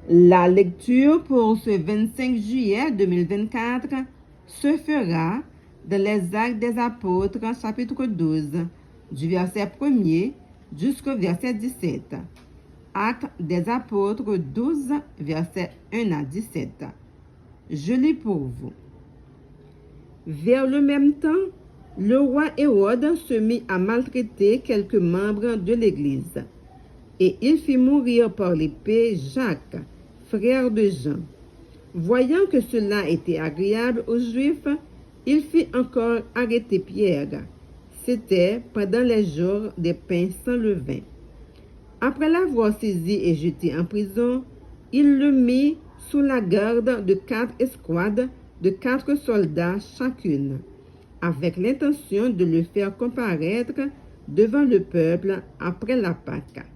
La lecture pour ce 25 juillet 2024 se fera dans les Actes des Apôtres, chapitre 12, du verset 1er jusqu'au verset 17. Actes des Apôtres 12, verset 1 à 17. Je lis pour vous. Vers le même temps, le roi Hérode se mit à maltraiter quelques membres de l'Église, et il fit mourir par l'épée Jacques, frère de Jean. Voyant que cela était agréable aux Juifs, il fit encore arrêter Pierre. C'était pendant les jours des pains sans levain. Après l'avoir saisi et jeté en prison, il le mit sous la garde de 4 escouades de 4 soldats chacune, avec l'intention de le faire comparaître devant le peuple après la Pâque.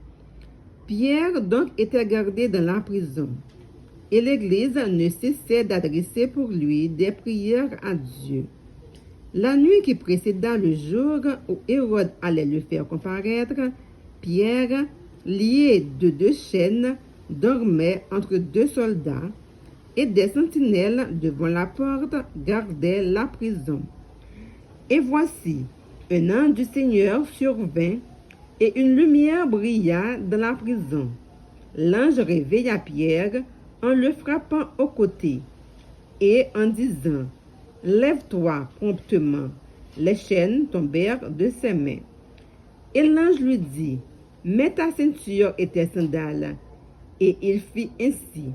Pierre donc était gardé dans la prison, et l'Église ne cessait d'adresser pour lui des prières à Dieu. La nuit qui précéda le jour où Hérode allait le faire comparaître, Pierre, lié de 2 chaînes, dormait entre 2 soldats, et des sentinelles devant la porte gardaient la prison. Et voici, un ange du Seigneur survint, et une lumière brilla dans la prison. L'ange réveilla Pierre en le frappant au côté et en disant « Lève-toi promptement ». Les chaînes tombèrent de ses mains. Et l'ange lui dit « Mets ta ceinture et tes sandales ». Et il fit ainsi.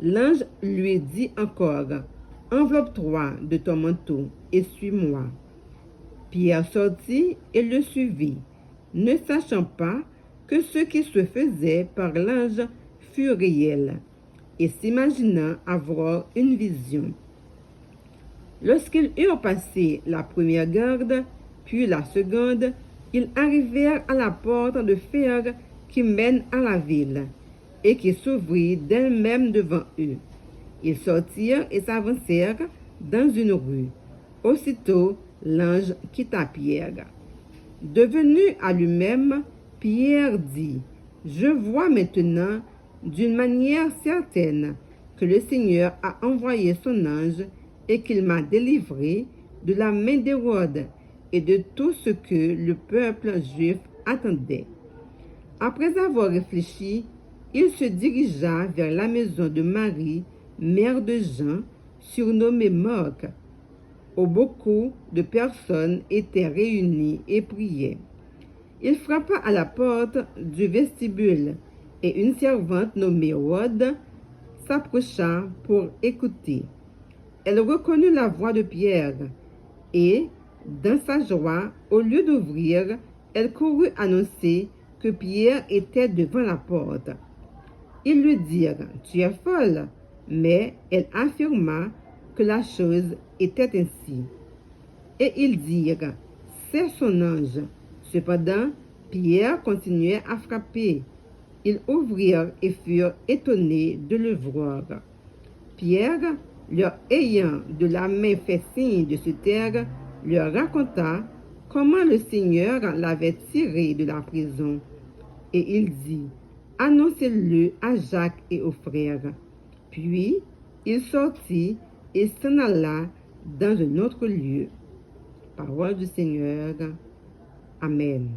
L'ange lui dit encore « Enveloppe-toi de ton manteau et suis-moi ». Pierre sortit et le suivit, ne sachant pas que ce qui se faisait par l'ange fut réel, et s'imaginant avoir une vision. Lorsqu'ils eurent passé la première garde, puis la seconde, ils arrivèrent à la porte de fer qui mène à la ville, et qui s'ouvrit d'elle-même devant eux. Ils sortirent et s'avancèrent dans une rue. Aussitôt, l'ange quitta Pierre. Devenu à lui-même, Pierre dit « Je vois maintenant d'une manière certaine que le Seigneur a envoyé son ange et qu'il m'a délivré de la main d'Hérode et de tout ce que le peuple juif attendait. » Après avoir réfléchi, il se dirigea vers la maison de Marie, mère de Jean, surnommée Marc, où beaucoup de personnes étaient réunies et priaient. Il frappa à la porte du vestibule, et une servante nommée Rhoda s'approcha pour écouter. Elle reconnut la voix de Pierre, et, dans sa joie, au lieu d'ouvrir, elle courut annoncer que Pierre était devant la porte. Ils lui dirent « Tu es folle », mais elle affirma que la chose était ainsi. Et ils dirent « C'est son ange ». Cependant, Pierre continuait à frapper. Ils ouvrirent et furent étonnés de le voir. Pierre, leur ayant de la main fait signe de se taire, leur raconta comment le Seigneur l'avait tiré de la prison. Et il dit « Annoncez-le à Jacques et aux frères ». Puis, il sortit et s'en alla dans un autre lieu. Parole du Seigneur. Amen.